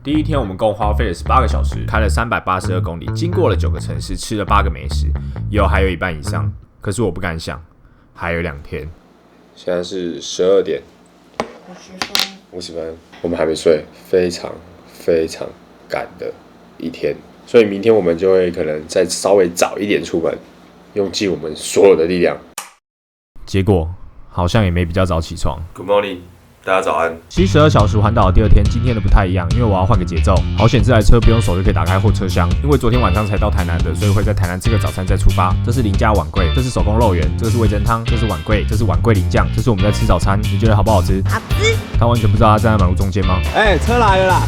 第一天我们共花费了18个小时，开了382公里，经过了9个城市，吃了8个美食，还有一半以上。可是我不敢想，还有2天。现在是12点50分，我们还没睡，非常赶的一天。所以明天我们就会可能再稍微早一点出门，用尽我们所有的力量。结果好像也没比较早起床。Good morning。大家早安。72小时环岛的第2天，今天的不太一样，因为我要换个节奏。好险这台车不用手就可以打开后车厢，因为昨天晚上才到台南的，所以会在台南吃个早餐再出发。这是林家碗粿，这是手工肉圆，这是味噌汤，这是碗粿，这是碗粿淋酱，这是我们在吃早餐。你觉得好不好吃？好吃。他完全不知道他站在马路中间吗？车来了啦！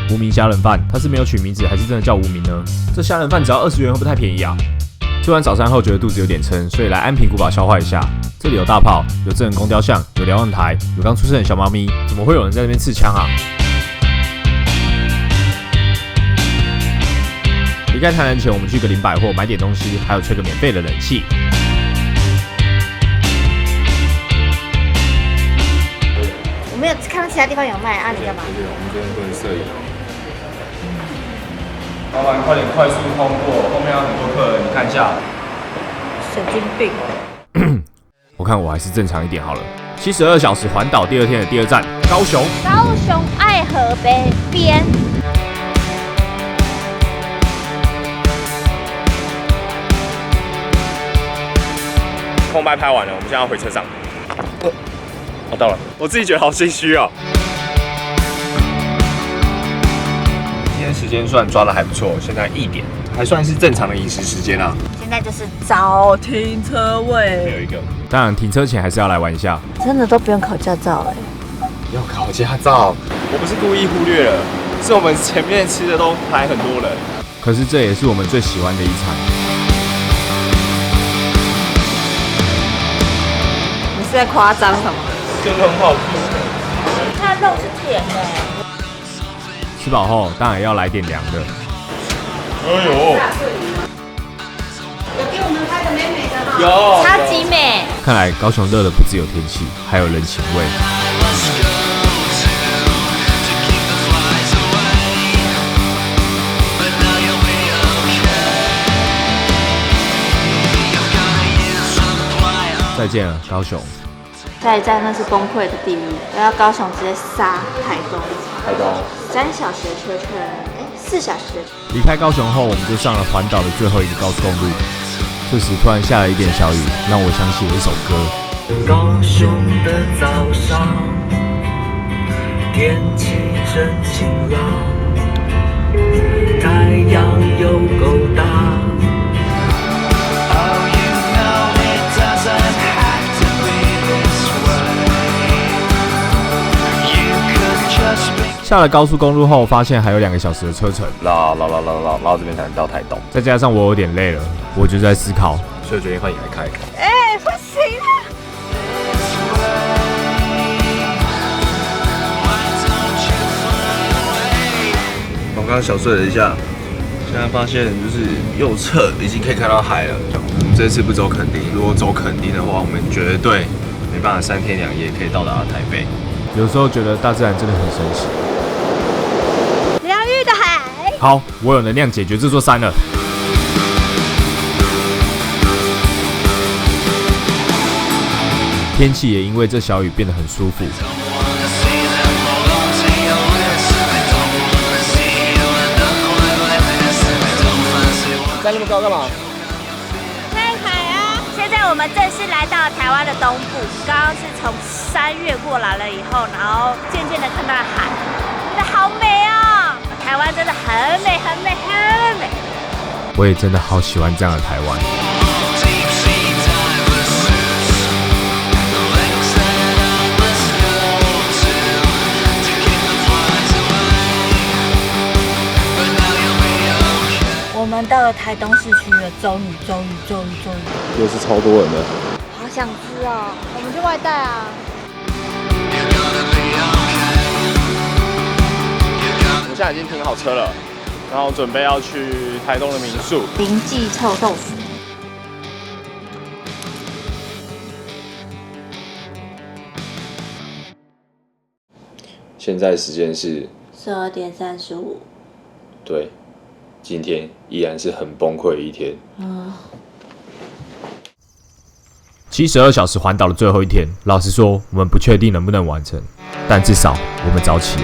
无名虾仁饭，它是没有取名字，还是真的叫无名呢？这虾仁饭只要20元，会不会太便宜啊？吃完早餐后觉得肚子有点撑，所以来安平古堡消化一下。这里有大炮，有郑成功雕像，有瞭望台，有刚出生的小猫咪，怎么会有人在那边刺枪啊？离开台南前，我们去个林百货买点东西，还有吹个免费的冷气。我没有看到其他地方有卖啊，你干嘛？对，我们这边不能摄影。老板，快点快速通过，后面有很多客人，你看一下。神经病。我看我还是正常一点好了。72小时环岛第2天的第2站，高雄。高雄爱河北边。空拍拍完了，我们现在要回车上。我到了，我自己觉得好心虚哦。今天时间算抓得还不错，现在1点，还算是正常的饮食时间啊。现在就是找停车位，有一个。当然，停车前还是要来玩一下。真的都不用考驾照哎。要考驾照？我不是故意忽略了，是我们前面吃的都排很多人。可是这也是我们最喜欢的一餐。你是在夸张什么？就是很好吃。它肉是甜的。吃饱后当然要来点凉的。哎呦！有给我们拍的美美的哈。有。超级美。看来高雄热的不只有天气，还有人情味。再见了，高雄。下一站那是崩溃的地狱，要高雄直接杀台东。台东。3小时的车程，4小时。离开高雄后，我们就上了环岛的最后一个高速公路。这时突然下了一点小雨，让我想起了一首歌。高雄的早上，天气真晴朗，太阳有够大。下了高速公路后，发现还有2个小时的车程，绕这边才能到台东。再加上我有点累了，我就在思考，所以决定换你来开。不行啊！我刚刚小睡了一下，现在发现就是右侧已经可以看到海了。我们这次不走垦丁，如果走垦丁的话，我们绝对没办法3天2夜可以到达台北。有时候觉得大自然真的很神奇。疗愈的海。好，我有能量解决这座山了。天气也因为这小雨变得很舒服。站那么高干嘛？看海啊！现在我们正式来到台湾的东部，刚刚是从山越过来了以后，然后渐渐的看到了海，真的好美啊！台湾真的很美，很美，很美。我也真的好喜欢这样的台湾。我们到了台东市区了，终于。又是超多人的。好想吃哦，我们去外带啊。我们现在已经停好车了，然后准备要去台东的民宿。林记臭豆腐。现在时间是12:35。对，今天依然是很崩溃的一天。72小时环岛的最后一天，老实说，我们不确定能不能完成，但至少我们早起了。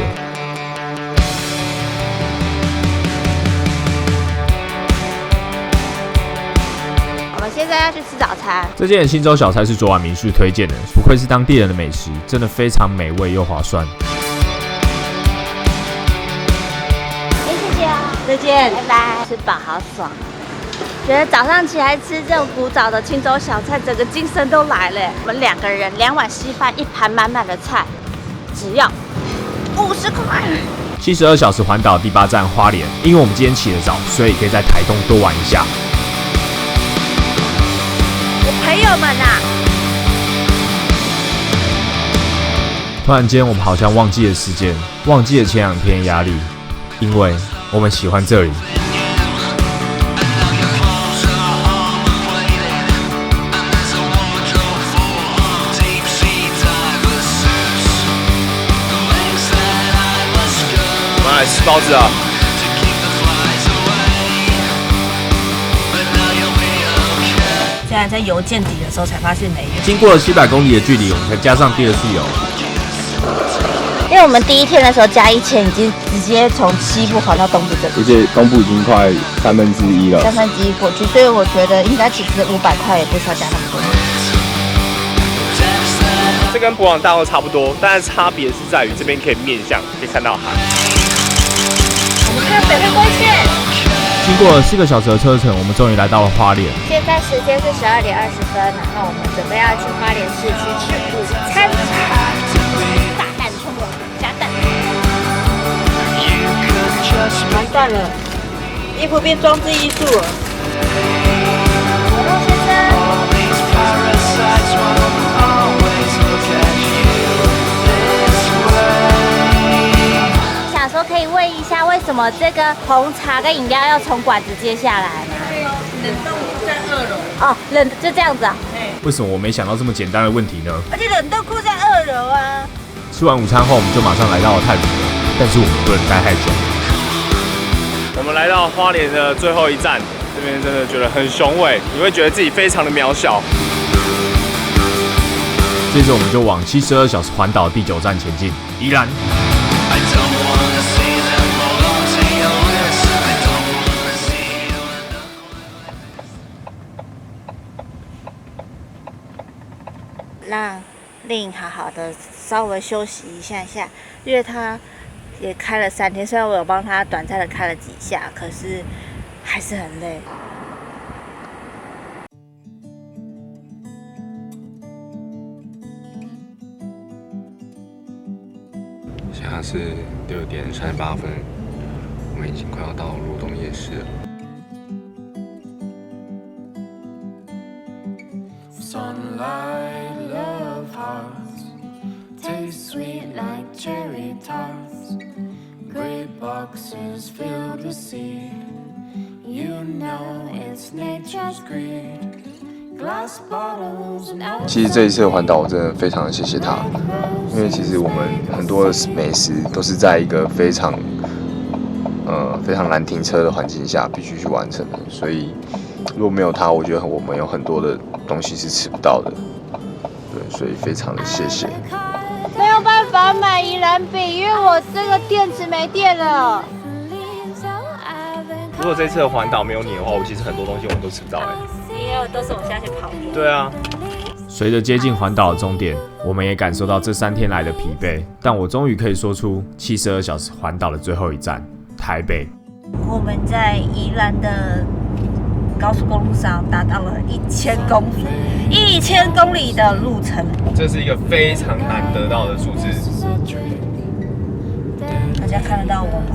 我们现在要去吃早餐。这间新洲小菜是昨晚民宿推荐的，不愧是当地人的美食，真的非常美味又划算。谢谢啊，再见，拜拜。吃饱好爽。觉得早上起来吃这种古早的青州小菜，整个精神都来了。我们2个人2碗稀饭，1盘满满的菜，只要50块。72小时环岛第8站花莲，因为我们今天起得早，所以可以在台东多玩一下。朋友们啊，突然间我们好像忘记了时间，忘记了前2天压力，因为我们喜欢这里。来吃包子啊！竟然在油见底的时候才发现没有。经过了700公里的距离，我们才加上第2次油。因为我们第1天的时候加1000，已经直接从西部环到东部这里，而且东部已经快1/3了。1/3过去，所以我觉得应该其实500块也不需要加那么多。这跟博朗大道差不多，但是差别是在于这边可以面向，可以看到海。我们看北回归线。经过了4个小时的车程，我们终于来到了花莲。现在时间是12:20，然后我们准备要去花莲市区吃午餐。大蛋葱油加蛋。完蛋了，衣服变装置艺术了。罗先生。想说可以问一下，为什么这个红茶跟饮料要从管子接下来吗？冷冻库在2楼。哦，冷就这样子啊？为什么我没想到这么简单的问题呢？而且冷冻库在2楼啊。吃完午餐后，我们就马上来到了太鲁阁，但是我们不能待太久。我们来到花莲的最后一站，这边真的觉得很雄伟，你会觉得自己非常的渺小。接着我们就往72小时环岛第9站前进，宜兰。让令好好的稍微休息一下，因为他也开了3天，虽然我有帮他短暂的开了几下，可是还是很累。现在是6:38，我们已经快要到罗东夜市了。Sunlight, love hearts, taste sweet like cherry tarts. Great boxes filled with seed. You know it's nature's greed. Glass bottles and 其实这一次的环岛，我真的非常的谢谢他，因为其实我们很多的美食都是在一个非常难停车的环境下必须去完成的，所以如果没有他，我觉得我们有很多的东西是吃不到的，对，所以非常的谢谢。没有办法买宜兰饼，因为我这个电池没电了。如果这次的环岛没有你的话，我其实很多东西我们都吃不到因为都是我下去跑的。对啊。随着接近环岛的终点，我们也感受到这3天来的疲惫，但我终于可以说出72小时环岛的最后一站——台北。我们在宜兰的高速公路上达到了1000公里的路程。这是一个非常难得到的数字。大家看得到我吗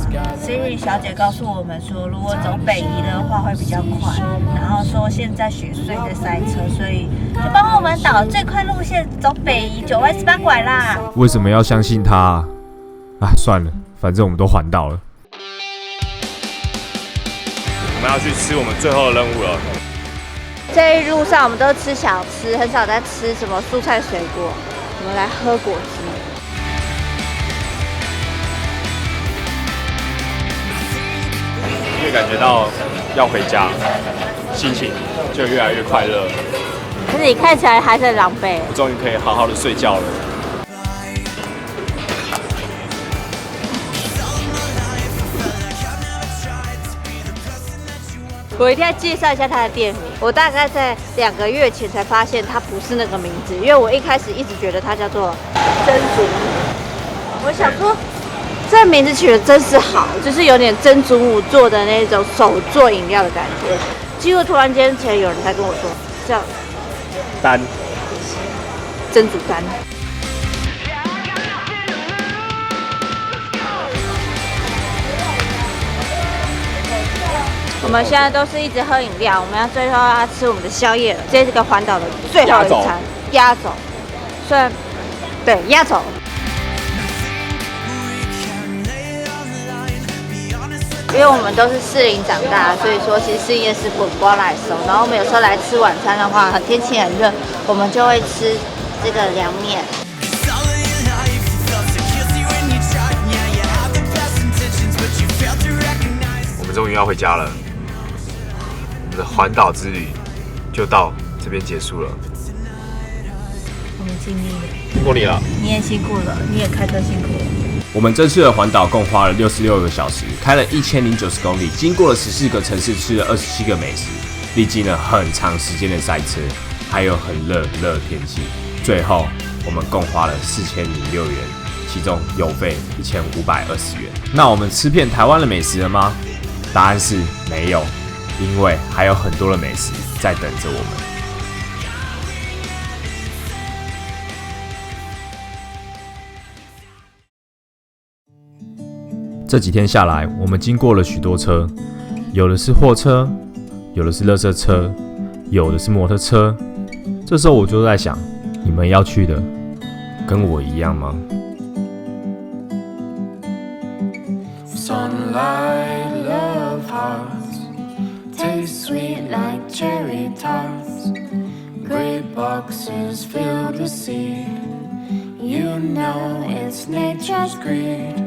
？Siri 小姐告诉我们说，如果走北宜的话会比较快，然后说现在雪隧在塞车，所以就帮我们导最快路线，走北宜9弯18拐啦。为什么要相信他啊？算了，反正我们都环岛了。我们要去吃我们最后的任务了。这一路上我们都吃小吃，很少在吃什么蔬菜水果。我们来喝果汁。越感觉到要回家，心情就越来越快乐。可是你看起来还是很狼狈。我终于可以好好的睡觉了。我一定要介绍一下它的店名。我大概在2个月前才发现它不是那个名字，因为我一开始一直觉得它叫做曾祖母。我想说，这名字取得真是好，就是有点曾祖母做的那种手做饮料的感觉。结果突然间前有人才跟我说，叫丹曾祖丹。我们现在都是一直喝饮料，我们要最后要吃我们的宵夜了。这是个环岛的最后一餐，压轴。虽然对压轴。因为我们都是士林长大，所以说其实士林夜市不来熟。然后我们有时候来吃晚餐的话，天气很热，我们就会吃这个凉面。我们终于要回家了，我们的环岛之旅就到这边结束了。我们尽力了，辛苦你了，你也辛苦了，你也开车辛苦了。我们这次的环岛共花了66个小时，开了1090公里，经过了14个城市，吃了27个美食，历经了很长时间的赛车，还有很热的天气。最后，我们共花了4006元，其中油费1520元。那我们吃遍台湾的美食了吗？答案是没有，因为还有很多的美食在等着我们。这几天下来，我们经过了许多车，有的是货车，有的是垃圾车，有的是摩托车。这时候我就在想，你们要去的跟我一样吗？ Sunlight, love hearts, taste sweet like cherry tarts. Great boxes filled with seed. You know it's nature's greed.